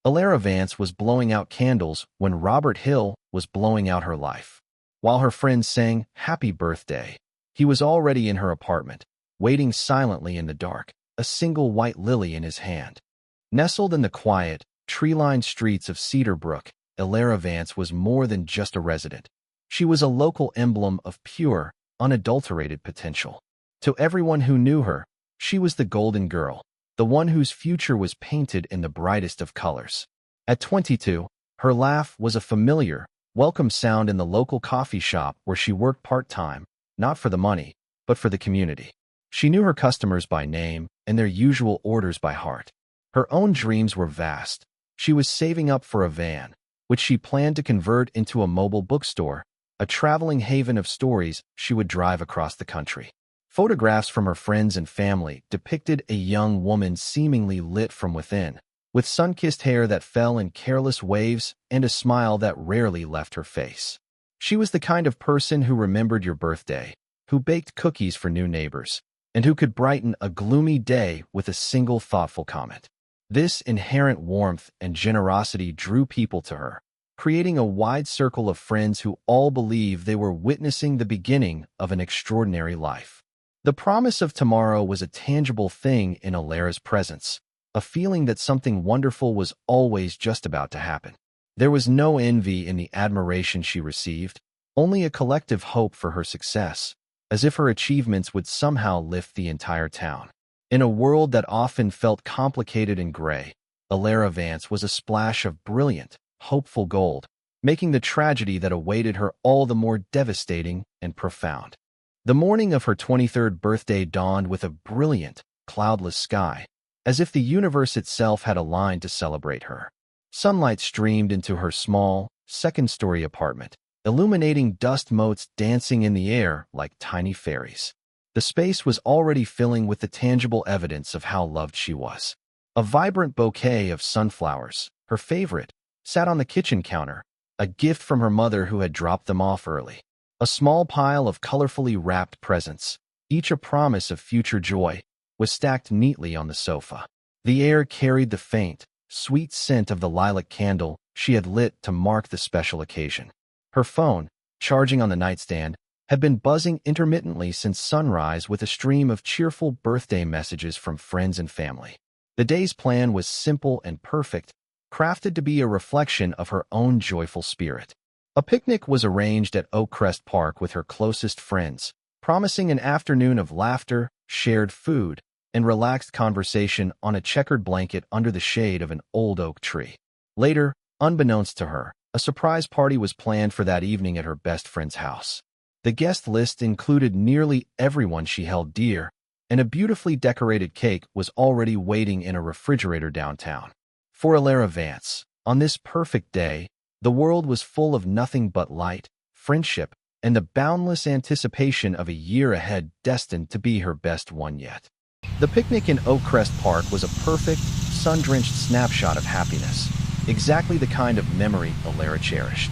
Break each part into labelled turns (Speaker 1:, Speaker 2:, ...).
Speaker 1: Elara Vance was blowing out candles when Robert Hill was blowing out her life. While her friends sang "Happy Birthday," he was already in her apartment, waiting silently in the dark, a single white lily in his hand. Nestled in the quiet, tree-lined streets of Cedar Brook, Elara Vance was more than just a resident. She was a local emblem of pure, unadulterated potential. To everyone who knew her, she was the golden girl, the one whose future was painted in the brightest of colors. At 22, her laugh was a familiar, welcome sound in the local coffee shop where she worked part-time, not for the money, but for the community. She knew her customers by name and their usual orders by heart. Her own dreams were vast. She was saving up for a van, which she planned to convert into a mobile bookstore, a traveling haven of stories she would drive across the country. Photographs from her friends and family depicted a young woman seemingly lit from within, with sun-kissed hair that fell in careless waves and a smile that rarely left her face. She was the kind of person who remembered your birthday, who baked cookies for new neighbors, and who could brighten a gloomy day with a single thoughtful comment. This inherent warmth and generosity drew people to her, creating a wide circle of friends who all believed they were witnessing the beginning of an extraordinary life. The promise of tomorrow was a tangible thing in Elara's presence, a feeling that something wonderful was always just about to happen. There was no envy in the admiration she received, only a collective hope for her success, as if her achievements would somehow lift the entire town. In a world that often felt complicated and gray, Elara Vance was a splash of brilliant, hopeful gold, making the tragedy that awaited her all the more devastating and profound. The morning of her 23rd birthday dawned with a brilliant, cloudless sky, as if the universe itself had aligned to celebrate her. Sunlight streamed into her small, second-story apartment, illuminating dust motes dancing in the air like tiny fairies. The space was already filling with the tangible evidence of how loved she was. A vibrant bouquet of sunflowers, her favorite, sat on the kitchen counter, a gift from her mother who had dropped them off early. A small pile of colorfully wrapped presents, each a promise of future joy, was stacked neatly on the sofa. The air carried the faint, sweet scent of the lilac candle she had lit to mark the special occasion. Her phone, charging on the nightstand, had been buzzing intermittently since sunrise with a stream of cheerful birthday messages from friends and family. The day's plan was simple and perfect, crafted to be a reflection of her own joyful spirit. A picnic was arranged at Oakcrest Park with her closest friends, promising an afternoon of laughter, shared food, and relaxed conversation on a checkered blanket under the shade of an old oak tree. Later, unbeknownst to her, a surprise party was planned for that evening at her best friend's house. The guest list included nearly everyone she held dear, and a beautifully decorated cake was already waiting in a refrigerator downtown. For Elara Vance, on this perfect day, the world was full of nothing but light, friendship, and the boundless anticipation of a year ahead destined to be her best one yet. The picnic in Oakcrest Park was a perfect, sun-drenched snapshot of happiness, exactly the kind of memory Elara cherished.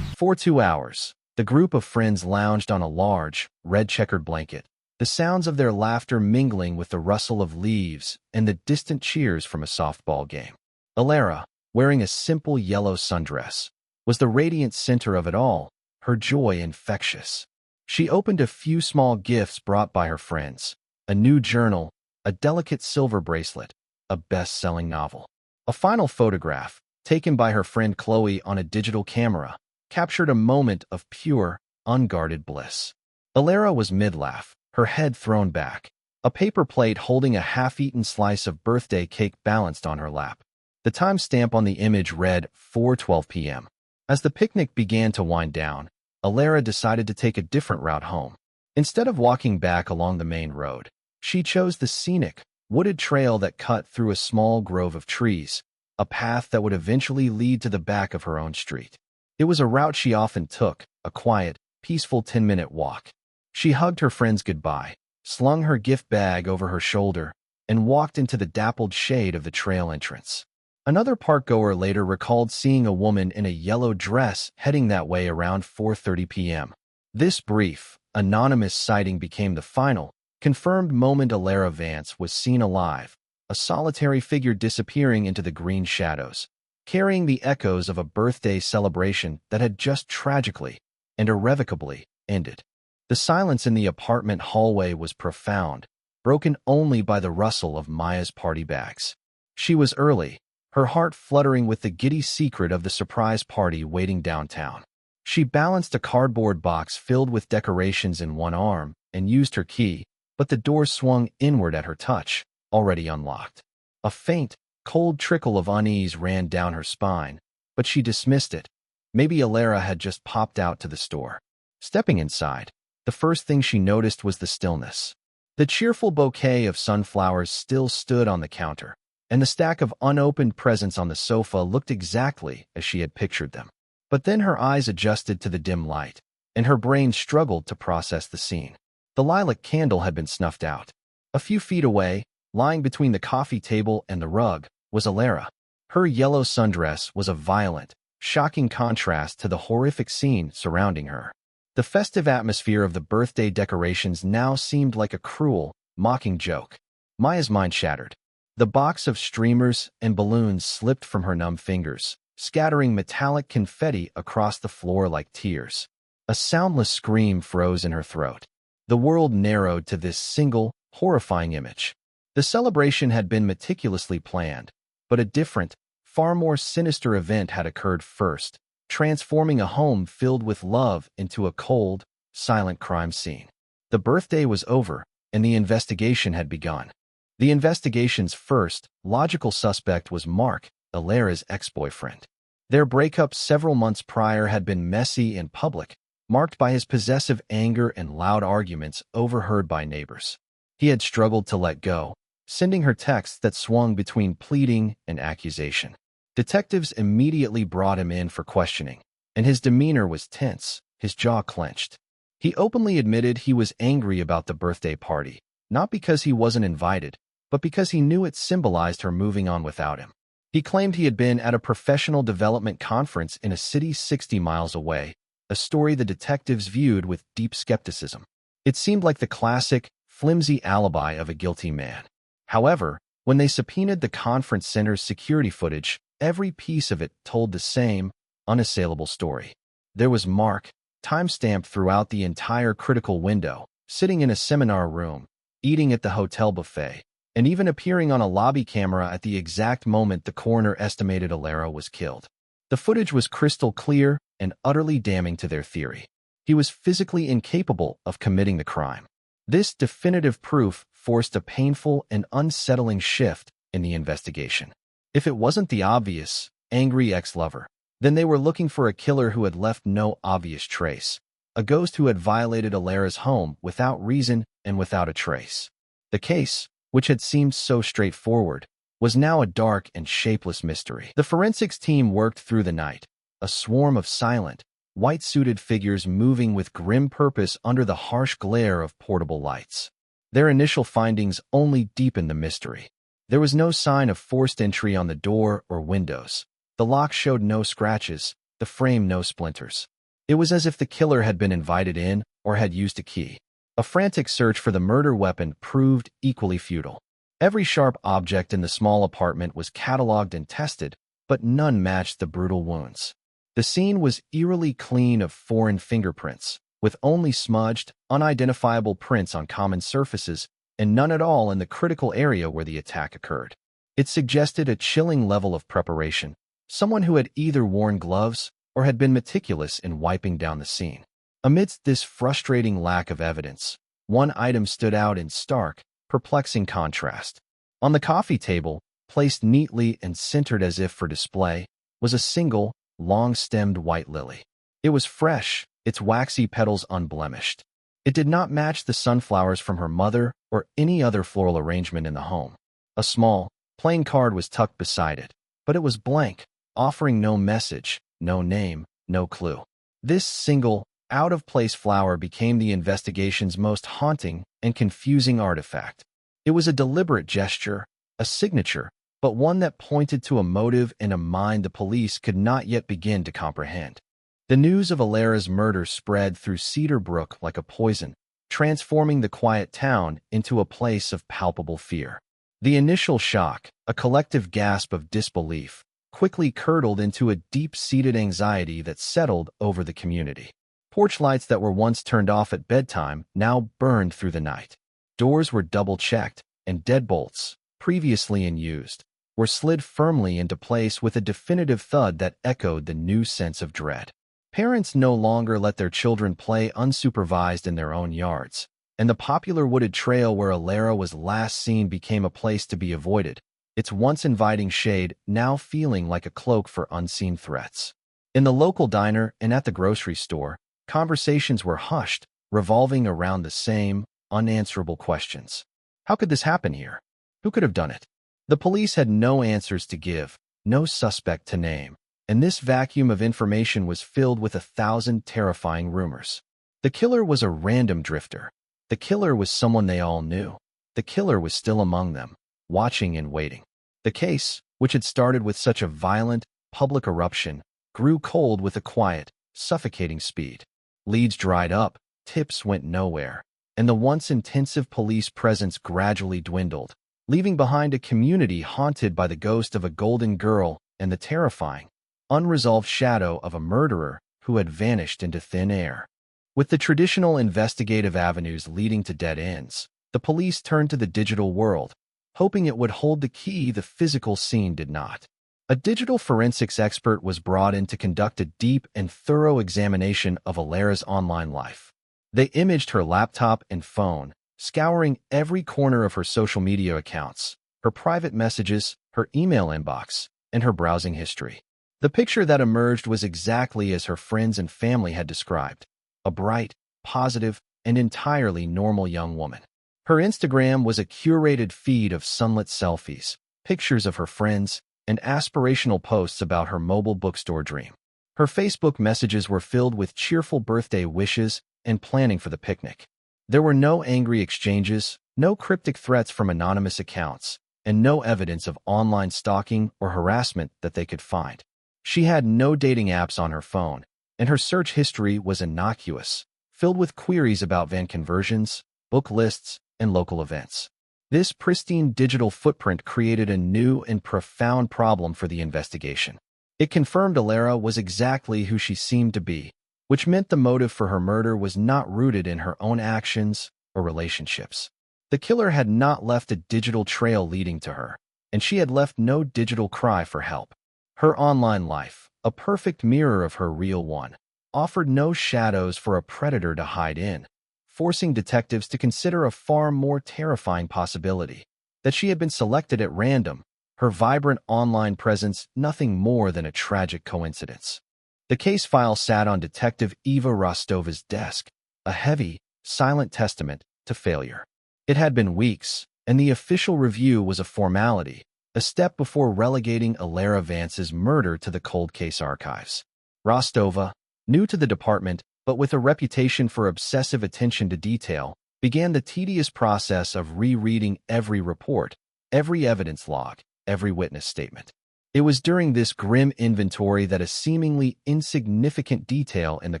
Speaker 1: For 2 hours, the group of friends lounged on a large, red-checkered blanket, the sounds of their laughter mingling with the rustle of leaves and the distant cheers from a softball game. Elara, wearing a simple yellow sundress, was the radiant center of it all, her joy infectious. She opened a few small gifts brought by her friends, a new journal, a delicate silver bracelet, a best-selling novel. A final photograph, taken by her friend Chloe on a digital camera, captured a moment of pure, unguarded bliss. Elara was mid-laugh, her head thrown back, a paper plate holding a half-eaten slice of birthday cake balanced on her lap. The timestamp on the image read 4:12 p.m. As the picnic began to wind down, Elara decided to take a different route home. Instead of walking back along the main road, she chose the scenic, wooded trail that cut through a small grove of trees, a path that would eventually lead to the back of her own street. It was a route she often took, a quiet, peaceful 10-minute walk. She hugged her friends goodbye, slung her gift bag over her shoulder, and walked into the dappled shade of the trail entrance. Another park-goer later recalled seeing a woman in a yellow dress heading that way around 4:30 p.m. This brief, anonymous sighting became the final, confirmed moment Elara Vance was seen alive, a solitary figure disappearing into the green shadows, carrying the echoes of a birthday celebration that had just tragically and irrevocably ended. The silence in the apartment hallway was profound, broken only by the rustle of Maya's party bags. She was early, her heart fluttering with the giddy secret of the surprise party waiting downtown. She balanced a cardboard box filled with decorations in one arm and used her key, but the door swung inward at her touch, already unlocked. A faint, cold trickle of unease ran down her spine, but she dismissed it. Maybe Elara had just popped out to the store. Stepping inside, the first thing she noticed was the stillness. The cheerful bouquet of sunflowers still stood on the counter, and the stack of unopened presents on the sofa looked exactly as she had pictured them. But then her eyes adjusted to the dim light, and her brain struggled to process the scene. The lilac candle had been snuffed out. A few feet away, lying between the coffee table and the rug, was Elara. Her yellow sundress was a violent, shocking contrast to the horrific scene surrounding her. The festive atmosphere of the birthday decorations now seemed like a cruel, mocking joke. Maya's mind shattered. The box of streamers and balloons slipped from her numb fingers, scattering metallic confetti across the floor like tears. A soundless scream froze in her throat. The world narrowed to this single, horrifying image. The celebration had been meticulously planned, but a different, far more sinister event had occurred first, transforming a home filled with love into a cold, silent crime scene. The birthday was over, and the investigation had begun. The investigation's first, logical suspect was Mark, Elara's ex-boyfriend. Their breakup several months prior had been messy and public, marked by his possessive anger and loud arguments overheard by neighbors. He had struggled to let go, sending her texts that swung between pleading and accusation. Detectives immediately brought him in for questioning, and his demeanor was tense, his jaw clenched. He openly admitted he was angry about the birthday party, not because he wasn't invited, but because he knew it symbolized her moving on without him. He claimed he had been at a professional development conference in a city 60 miles away, a story the detectives viewed with deep skepticism. It seemed like the classic, flimsy alibi of a guilty man. However, when they subpoenaed the conference center's security footage, every piece of it told the same, unassailable story. There was Mark, time-stamped throughout the entire critical window, sitting in a seminar room, eating at the hotel buffet, and even appearing on a lobby camera at the exact moment the coroner estimated Elara was killed. The footage was crystal clear and utterly damning to their theory. He was physically incapable of committing the crime. This definitive proof forced a painful and unsettling shift in the investigation. If it wasn't the obvious, angry ex-lover, then they were looking for a killer who had left no obvious trace, a ghost who had violated Elara's home without reason and without a trace. The case, which had seemed so straightforward, was now a dark and shapeless mystery. The forensics team worked through the night, a swarm of silent, white-suited figures moving with grim purpose under the harsh glare of portable lights. Their initial findings only deepened the mystery. There was no sign of forced entry on the door or windows. The lock showed no scratches, the frame no splinters. It was as if the killer had been invited in or had used a key. A frantic search for the murder weapon proved equally futile. Every sharp object in the small apartment was cataloged and tested, but none matched the brutal wounds. The scene was eerily clean of foreign fingerprints, with only smudged, unidentifiable prints on common surfaces and none at all in the critical area where the attack occurred. It suggested a chilling level of preparation, someone who had either worn gloves or had been meticulous in wiping down the scene. Amidst this frustrating lack of evidence, one item stood out in stark, perplexing contrast. On the coffee table, placed neatly and centered as if for display, was a single, long-stemmed white lily. It was fresh, its waxy petals unblemished. It did not match the sunflowers from her mother or any other floral arrangement in the home. A small, plain card was tucked beside it, but it was blank, offering no message, no name, no clue. This single, out-of-place flower became the investigation's most haunting and confusing artifact. It was a deliberate gesture, a signature, but one that pointed to a motive and a mind the police could not yet begin to comprehend. The news of Elara's murder spread through Cedar Brook like a poison, transforming the quiet town into a place of palpable fear. The initial shock, a collective gasp of disbelief, quickly curdled into a deep-seated anxiety that settled over the community. Porch lights that were once turned off at bedtime now burned through the night. Doors were double-checked, and deadbolts, previously unused, were slid firmly into place with a definitive thud that echoed the new sense of dread. Parents no longer let their children play unsupervised in their own yards, and the popular wooded trail where Elara was last seen became a place to be avoided, its once inviting shade now feeling like a cloak for unseen threats. In the local diner and at the grocery store, conversations were hushed, revolving around the same, unanswerable questions. How could this happen here? Who could have done it? The police had no answers to give, no suspect to name, and this vacuum of information was filled with 1,000 terrifying rumors. The killer was a random drifter. The killer was someone they all knew. The killer was still among them, watching and waiting. The case, which had started with such a violent, public eruption, grew cold with a quiet, suffocating speed. Leads dried up, tips went nowhere, and the once intensive police presence gradually dwindled, leaving behind a community haunted by the ghost of a golden girl and the terrifying, unresolved shadow of a murderer who had vanished into thin air. With the traditional investigative avenues leading to dead ends, the police turned to the digital world, hoping it would hold the key the physical scene did not. A digital forensics expert was brought in to conduct a deep and thorough examination of Elara's online life. They imaged her laptop and phone, scouring every corner of her social media accounts, her private messages, her email inbox, and her browsing history. The picture that emerged was exactly as her friends and family had described: a bright, positive, and entirely normal young woman. Her Instagram was a curated feed of sunlit selfies, pictures of her friends, and aspirational posts about her mobile bookstore dream. Her Facebook messages were filled with cheerful birthday wishes and planning for the picnic. There were no angry exchanges, no cryptic threats from anonymous accounts, and no evidence of online stalking or harassment that they could find. She had no dating apps on her phone, and her search history was innocuous, filled with queries about van conversions, book lists, and local events. This pristine digital footprint created a new and profound problem for the investigation. It confirmed Elara was exactly who she seemed to be, which meant the motive for her murder was not rooted in her own actions or relationships. The killer had not left a digital trail leading to her, and she had left no digital cry for help. Her online life, a perfect mirror of her real one, offered no shadows for a predator to hide in, forcing detectives to consider a far more terrifying possibility: that she had been selected at random, her vibrant online presence nothing more than a tragic coincidence. The case file sat on Detective Eva Rostova's desk, a heavy, silent testament to failure. It had been weeks, and the official review was a formality, a step before relegating Elara Vance's murder to the cold case archives. Rostova, new to the department but with a reputation for obsessive attention to detail, began the tedious process of rereading every report, every evidence log, every witness statement. It was during this grim inventory that a seemingly insignificant detail in the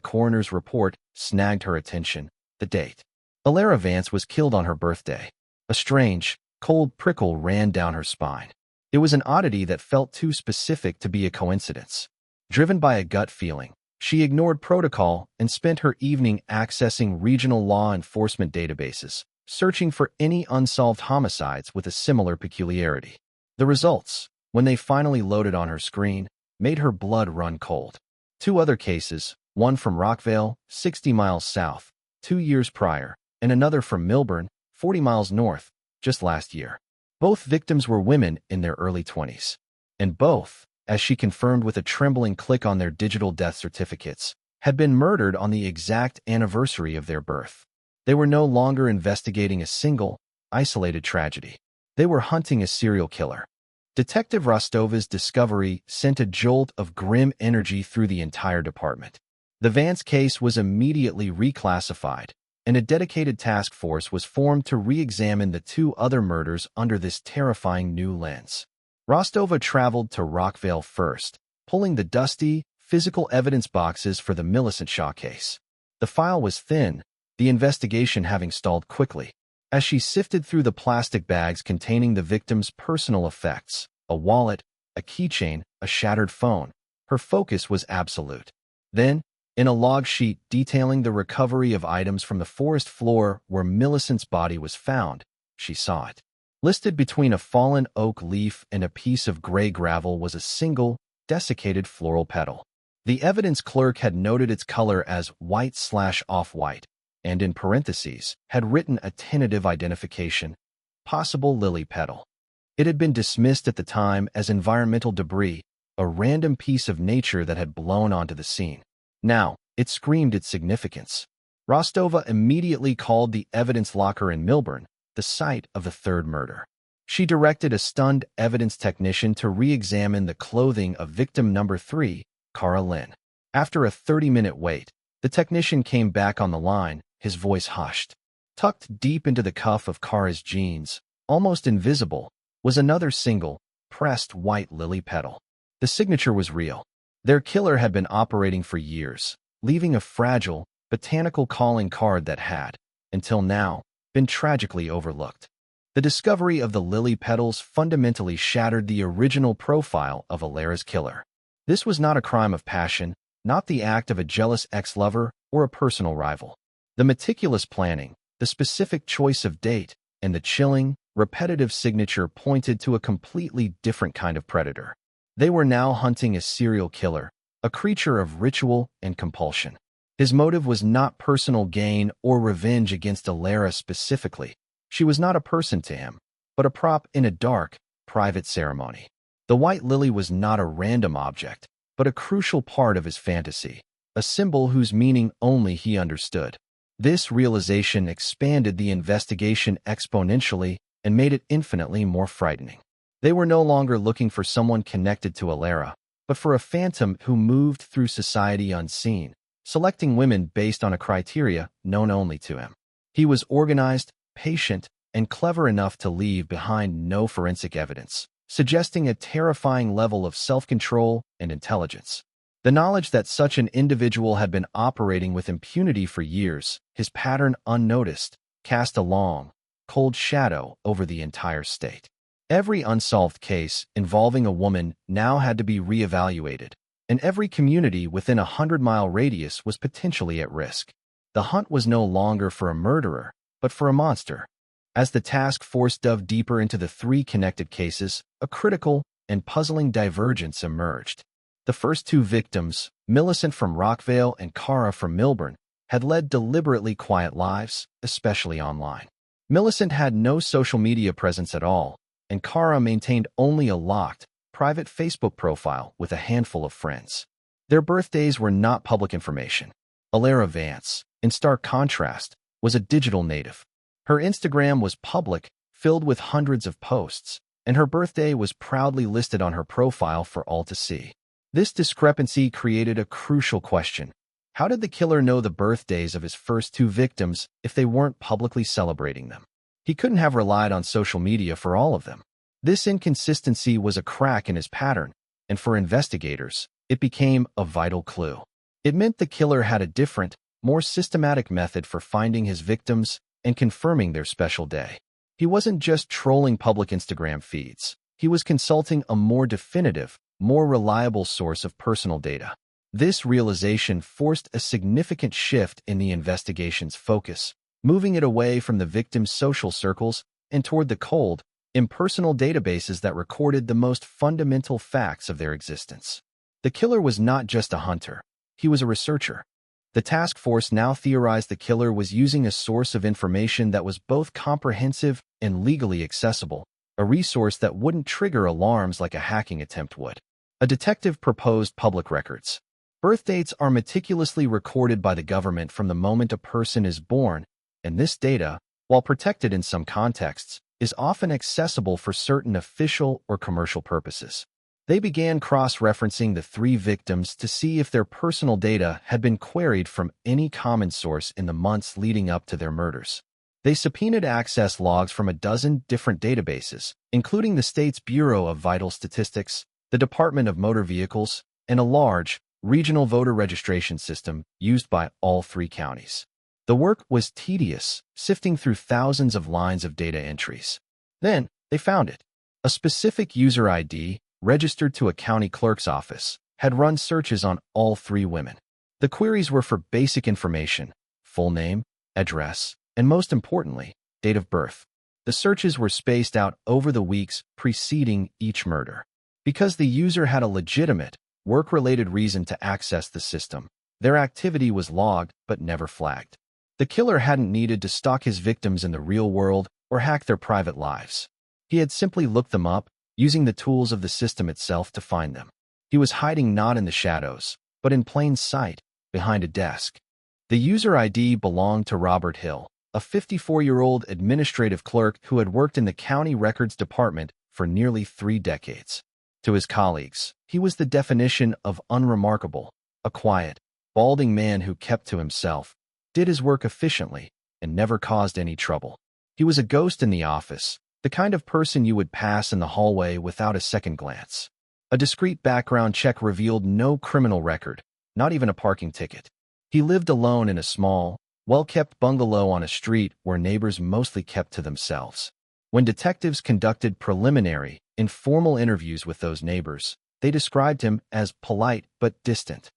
Speaker 1: coroner's report snagged her attention: the date. Elara Vance was killed on her birthday. A strange, cold prickle ran down her spine. It was an oddity that felt too specific to be a coincidence. Driven by a gut feeling, she ignored protocol and spent her evening accessing regional law enforcement databases, searching for any unsolved homicides with a similar peculiarity. The results, when they finally loaded on her screen, made her blood run cold. 2 other cases, one from Rockvale, 60 miles south, 2 years prior, and another from Milburn, 40 miles north, just last year. Both victims were women in their early 20s. And both, as she confirmed with a trembling click on their digital death certificates, had been murdered on the exact anniversary of their birth. They were no longer investigating a single, isolated tragedy. They were hunting a serial killer. Detective Rostova's discovery sent a jolt of grim energy through the entire department. The Vance case was immediately reclassified, and a dedicated task force was formed to re-examine the 2 other murders under this terrifying new lens. Rostova traveled to Rockvale first, pulling the dusty, physical evidence boxes for the Millicent Shaw case. The file was thin, the investigation having stalled quickly. As she sifted through the plastic bags containing the victim's personal effects, a wallet, a keychain, a shattered phone. Her focus was absolute. Then, in a log sheet detailing the recovery of items from the forest floor where Millicent's body was found, she saw it. Listed between a fallen oak leaf and a piece of gray gravel was a single, desiccated floral petal. The evidence clerk had noted its color as white/off-white, and in parentheses had written a tentative identification, possible lily petal. It had been dismissed at the time as environmental debris, a random piece of nature that had blown onto the scene. Now, it screamed its significance. Rostova immediately called the evidence locker in Milburn, the site of the third murder. She directed a stunned evidence technician to re-examine the clothing of victim number 3, Cara Lynn. After a 30-minute wait, the technician came back on the line, his voice hushed. Tucked deep into the cuff of Cara's jeans, almost invisible, was another single, pressed white lily petal. The signature was real. Their killer had been operating for years, leaving a fragile, botanical calling card that had, until now, been tragically overlooked. The discovery of the lily petals fundamentally shattered the original profile of Elara's killer. This was not a crime of passion, not the act of a jealous ex-lover or a personal rival. The meticulous planning, the specific choice of date, and the chilling, repetitive signature pointed to a completely different kind of predator. They were now hunting a serial killer, a creature of ritual and compulsion. His motive was not personal gain or revenge against Elara specifically. She was not a person to him, but a prop in a dark, private ceremony. The white lily was not a random object, but a crucial part of his fantasy, a symbol whose meaning only he understood. This realization expanded the investigation exponentially and made it infinitely more frightening. They were no longer looking for someone connected to Elara, but for a phantom who moved through society unseen, selecting women based on a criteria known only to him. He was organized, patient, and clever enough to leave behind no forensic evidence, suggesting a terrifying level of self-control and intelligence. The knowledge that such an individual had been operating with impunity for years, his pattern unnoticed, cast a long, cold shadow over the entire state. Every unsolved case involving a woman now had to be reevaluated, and every community within a 100-mile radius was potentially at risk. The hunt was no longer for a murderer, but for a monster. As the task force dove deeper into the 3 connected cases, a critical and puzzling divergence emerged. The first 2 victims, Millicent from Rockvale and Cara from Milburn, had led deliberately quiet lives, especially online. Millicent had no social media presence at all, and Cara maintained only a locked, private Facebook profile with a handful of friends. Their birthdays were not public information. Elara Vance, in stark contrast, was a digital native. Her Instagram was public, filled with hundreds of posts, and her birthday was proudly listed on her profile for all to see. This discrepancy created a crucial question. How did the killer know the birthdays of his first 2 victims if they weren't publicly celebrating them? He couldn't have relied on social media for all of them. This inconsistency was a crack in his pattern, and for investigators, it became a vital clue. It meant the killer had a different, more systematic method for finding his victims and confirming their special day. He wasn't just trolling public Instagram feeds. He was consulting a more definitive, more reliable source of personal data. This realization forced a significant shift in the investigation's focus, moving it away from the victim's social circles and toward the cold, impersonal databases that recorded the most fundamental facts of their existence. The killer was not just a hunter. He was a researcher. The task force now theorized the killer was using a source of information that was both comprehensive and legally accessible, a resource that wouldn't trigger alarms like a hacking attempt would. A detective proposed public records. Birth dates are meticulously recorded by the government from the moment a person is born, and this data, while protected in some contexts, is often accessible for certain official or commercial purposes. They began cross-referencing the 3 victims to see if their personal data had been queried from any common source in the months leading up to their murders. They subpoenaed access logs from a dozen different databases, including the state's Bureau of Vital Statistics, the Department of Motor Vehicles, and a large, regional voter registration system used by all 3 counties. The work was tedious, sifting through thousands of lines of data entries. Then, they found it. A specific user ID, registered to a county clerk's office, had run searches on all 3 women. The queries were for basic information: full name, address, and most importantly, date of birth. The searches were spaced out over the weeks preceding each murder. Because the user had a legitimate, work-related reason to access the system, their activity was logged but never flagged. The killer hadn't needed to stalk his victims in the real world or hack their private lives. He had simply looked them up, using the tools of the system itself to find them. He was hiding not in the shadows, but in plain sight, behind a desk. The user ID belonged to Robert Hill, a 54-year-old administrative clerk who had worked in the county records department for nearly 3 decades. To his colleagues, he was the definition of unremarkable, a quiet, balding man who kept to himself, did his work efficiently, and never caused any trouble. He was a ghost in the office, the kind of person you would pass in the hallway without a second glance. A discreet background check revealed no criminal record, not even a parking ticket. He lived alone in a small, well-kept bungalow on a street where neighbors mostly kept to themselves. When detectives conducted preliminary, informal interviews with those neighbors, they described him as polite but distant.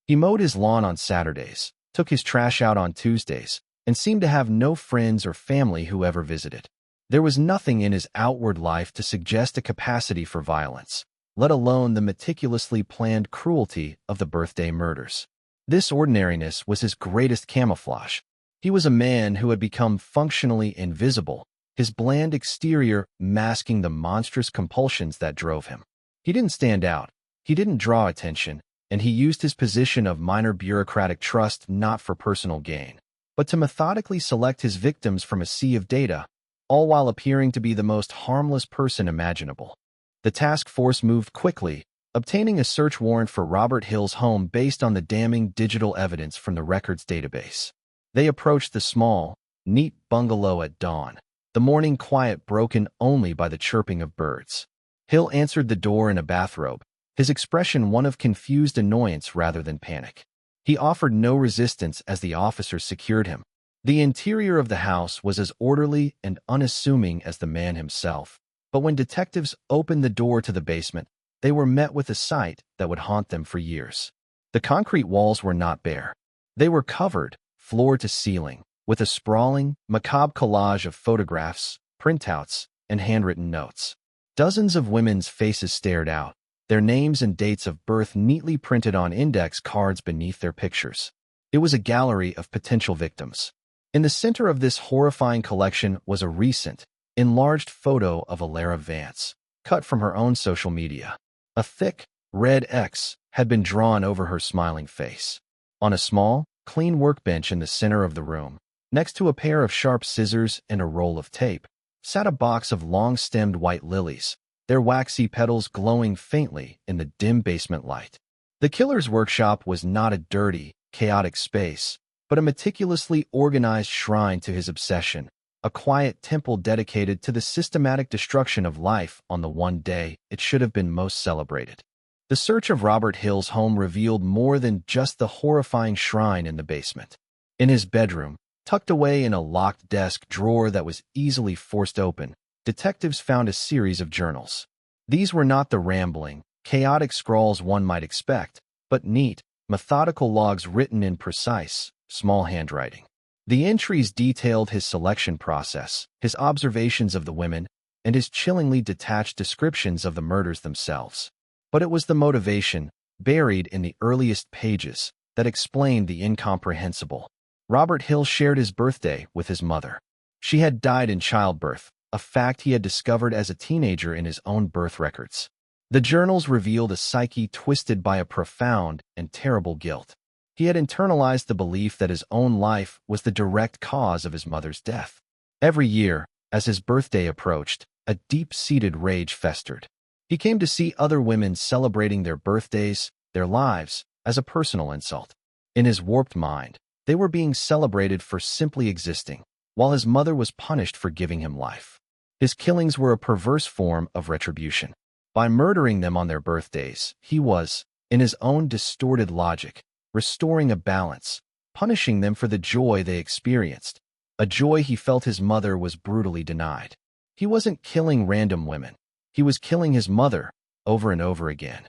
Speaker 1: He mowed his lawn on Saturdays, took his trash out on Tuesdays, and seemed to have no friends or family who ever visited. There was nothing in his outward life to suggest a capacity for violence, let alone the meticulously planned cruelty of the birthday murders. This ordinariness was his greatest camouflage. He was a man who had become functionally invisible, his bland exterior masking the monstrous compulsions that drove him. He didn't stand out, he didn't draw attention, and he used his position of minor bureaucratic trust not for personal gain, but to methodically select his victims from a sea of data, all while appearing to be the most harmless person imaginable. The task force moved quickly, obtaining a search warrant for Robert Hill's home based on the damning digital evidence from the records database. They approached the small, neat bungalow at dawn, the morning quiet broken only by the chirping of birds. Hill answered the door in a bathrobe, his expression one of confused annoyance rather than panic. He offered no resistance as the officers secured him. The interior of the house was as orderly and unassuming as the man himself, but when detectives opened the door to the basement, they were met with a sight that would haunt them for years. The concrete walls were not bare. They were covered, floor to ceiling, with a sprawling, macabre collage of photographs, printouts, and handwritten notes. Dozens of women's faces stared out, their names and dates of birth neatly printed on index cards beneath their pictures. It was a gallery of potential victims. In the center of this horrifying collection was a recent, enlarged photo of Elara Vance, cut from her own social media. A thick, red X had been drawn over her smiling face. On a small, clean workbench in the center of the room, next to a pair of sharp scissors and a roll of tape, sat a box of long-stemmed white lilies, their waxy petals glowing faintly in the dim basement light. The killer's workshop was not a dirty, chaotic space, but a meticulously organized shrine to his obsession, a quiet temple dedicated to the systematic destruction of life on the one day it should have been most celebrated. The search of Robert Hill's home revealed more than just the horrifying shrine in the basement. In his bedroom, tucked away in a locked desk drawer that was easily forced open, detectives found a series of journals. These were not the rambling, chaotic scrawls one might expect, but neat, methodical logs written in precise, small handwriting. The entries detailed his selection process, his observations of the women, and his chillingly detached descriptions of the murders themselves. But it was the motivation, buried in the earliest pages, that explained the incomprehensible. Robert Hill shared his birthday with his mother. She had died in childbirth, a fact he had discovered as a teenager in his own birth records. The journals revealed a psyche twisted by a profound and terrible guilt. He had internalized the belief that his own life was the direct cause of his mother's death. Every year, as his birthday approached, a deep-seated rage festered. He came to see other women celebrating their birthdays, their lives, as a personal insult. In his warped mind, they were being celebrated for simply existing, while his mother was punished for giving him life. His killings were a perverse form of retribution. By murdering them on their birthdays, he was, in his own distorted logic, restoring a balance, punishing them for the joy they experienced, a joy he felt his mother was brutally denied. He wasn't killing random women. He was killing his mother, over and over again.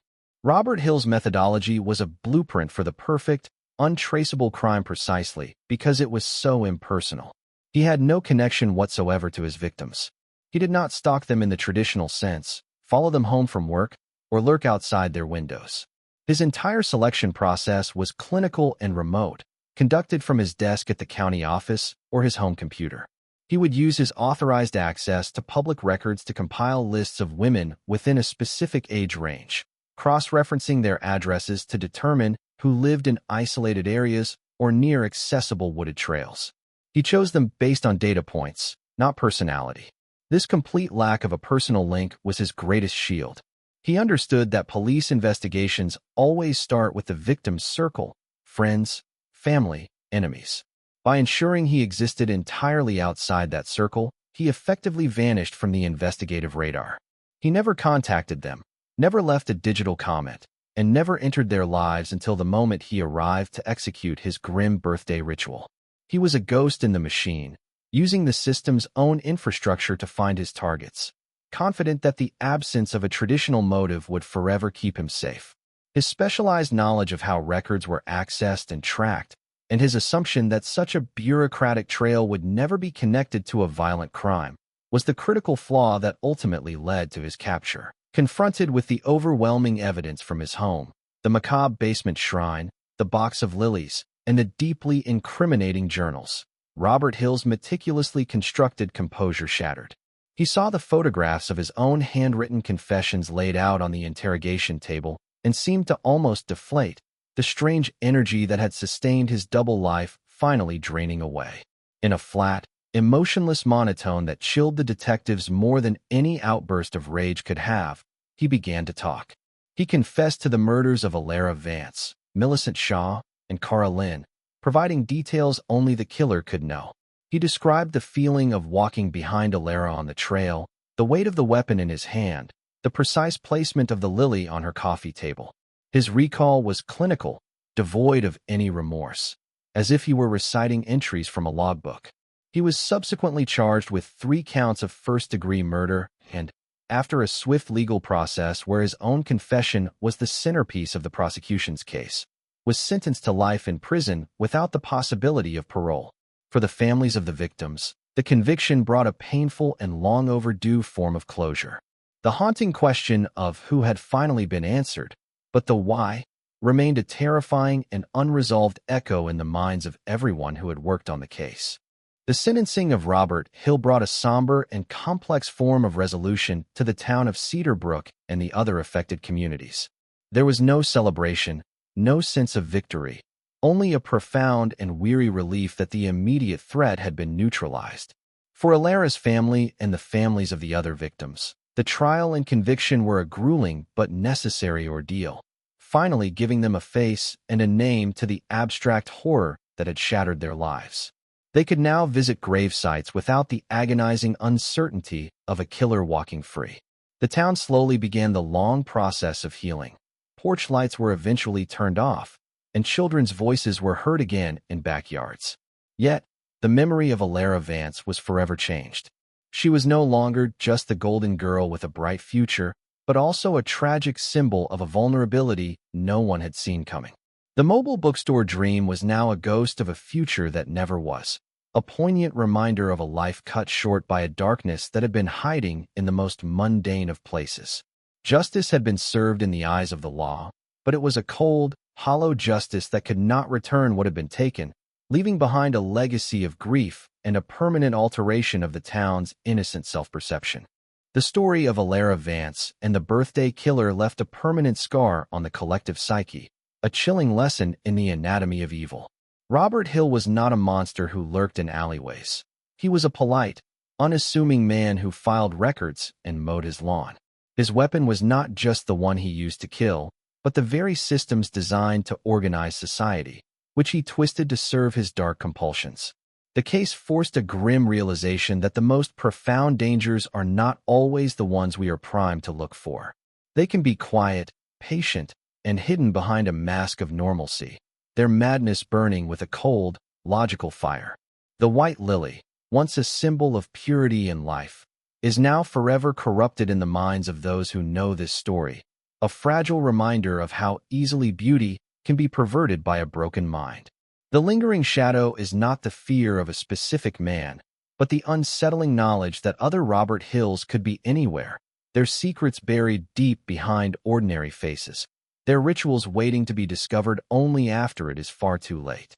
Speaker 1: Robert Hill's methodology was a blueprint for the perfect, untraceable crime precisely because it was so impersonal. He had no connection whatsoever to his victims. He did not stalk them in the traditional sense, follow them home from work, or lurk outside their windows. His entire selection process was clinical and remote, conducted from his desk at the county office or his home computer. He would use his authorized access to public records to compile lists of women within a specific age range, cross-referencing their addresses to determine who lived in isolated areas or near accessible wooded trails. He chose them based on data points, not personality. This complete lack of a personal link was his greatest shield. He understood that police investigations always start with the victim's circle, friends, family, enemies. By ensuring he existed entirely outside that circle, he effectively vanished from the investigative radar. He never contacted them, never left a digital comment, and never entered their lives until the moment he arrived to execute his grim birthday ritual. He was a ghost in the machine, using the system's own infrastructure to find his targets, confident that the absence of a traditional motive would forever keep him safe. His specialized knowledge of how records were accessed and tracked, and his assumption that such a bureaucratic trail would never be connected to a violent crime, was the critical flaw that ultimately led to his capture. Confronted with the overwhelming evidence from his home, the macabre basement shrine, the box of lilies, and the deeply incriminating journals, Robert Hill's meticulously constructed composure shattered. He saw the photographs of his own handwritten confessions laid out on the interrogation table and seemed to almost deflate, the strange energy that had sustained his double life finally draining away. In a flat, emotionless monotone that chilled the detectives more than any outburst of rage could have, he began to talk. He confessed to the murders of Elara Vance, Millicent Shaw, and Cara Lynn, providing details only the killer could know. He described the feeling of walking behind Elara on the trail, the weight of the weapon in his hand, the precise placement of the lily on her coffee table. His recall was clinical, devoid of any remorse, as if he were reciting entries from a logbook. He was subsequently charged with 3 counts of first-degree murder and, after a swift legal process where his own confession was the centerpiece of the prosecution's case, was sentenced to life in prison without the possibility of parole. For the families of the victims, the conviction brought a painful and long overdue form of closure. The haunting question of who had finally been answered, but the why, remained a terrifying and unresolved echo in the minds of everyone who had worked on the case. The sentencing of Robert Hill brought a somber and complex form of resolution to the town of Cedar Brook and the other affected communities. There was no celebration, no sense of victory, only a profound and weary relief that the immediate threat had been neutralized. For Elara's family and the families of the other victims, the trial and conviction were a grueling but necessary ordeal, finally giving them a face and a name to the abstract horror that had shattered their lives. They could now visit grave sites without the agonizing uncertainty of a killer walking free. The town slowly began the long process of healing. Porch lights were eventually turned off, and children's voices were heard again in backyards. Yet, the memory of Elara Vance was forever changed. She was no longer just the golden girl with a bright future, but also a tragic symbol of a vulnerability no one had seen coming. The mobile bookstore dream was now a ghost of a future that never was, a poignant reminder of a life cut short by a darkness that had been hiding in the most mundane of places. Justice had been served in the eyes of the law, but it was a cold, hollow justice that could not return what had been taken, leaving behind a legacy of grief and a permanent alteration of the town's innocent self-perception. The story of Elara Vance and the birthday killer left a permanent scar on the collective psyche, a chilling lesson in the anatomy of evil. Robert Hill was not a monster who lurked in alleyways. He was a polite, unassuming man who filed records and mowed his lawn. His weapon was not just the one he used to kill, but the very systems designed to organize society, which he twisted to serve his dark compulsions. The case forced a grim realization that the most profound dangers are not always the ones we are primed to look for. They can be quiet, patient, and hidden behind a mask of normalcy, their madness burning with a cold, logical fire. The white lily, once a symbol of purity and life, is now forever corrupted in the minds of those who know this story, a fragile reminder of how easily beauty can be perverted by a broken mind. The lingering shadow is not the fear of a specific man, but the unsettling knowledge that other Robert Hills could be anywhere, their secrets buried deep behind ordinary faces, their rituals waiting to be discovered only after it is far too late.